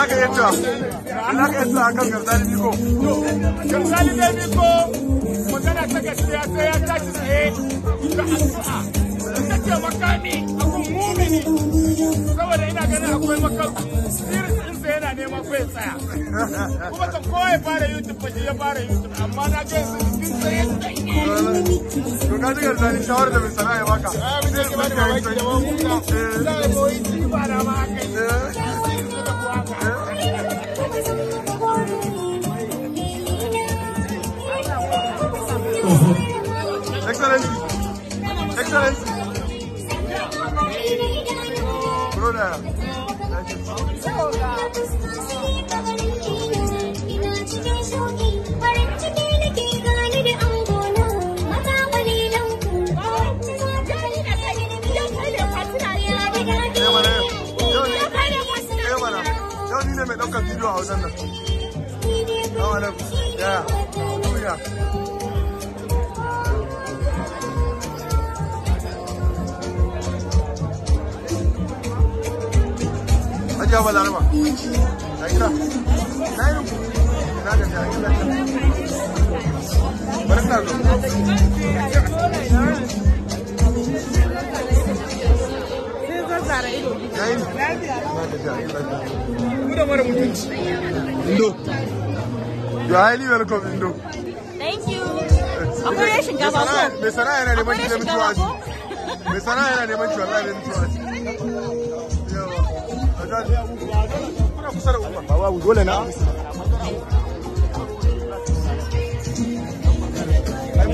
ka yi ta? Ina ka yi ta akan Garzali Biko? Garzali Biko magana ta gaskiya sai ya tashi tsaye da addu'a. Ita ce makami abun mumini. Saboda ina ganin akwai makami. Siris ɗinsa yana neman kai tsaya. Kuma kan kowa ya fara YouTube ba shi ya fara YouTube amma na ga yanzu cikin tsaye tsaye. To ka ji Garzali shawarar da mai sana'a ya baka. Abin da ya bani mamaki da mamuka. Za a koyi jiba na ma haka yi. Excellency. Excellency. Brother. Yau ni ne mai ɗaukar bidiyo a wajen nan. Ya. Ajiya ba laraba. Na gida. Na yi rubu. Na gaji a gida. Bari ka zo. Sai zazzara ido. Ya yi. Na gaji a gida. Mu da mara mutunci. Indo. You are highly welcome, Indo. Thank you. Akwai rashin gaba ko? Mai sana'a yana neman ki da mutuwa ji. Mai sana'a yana neman ki wallahi da mutuwa ji. Kuna kusa da umma. Babu dole na. Ai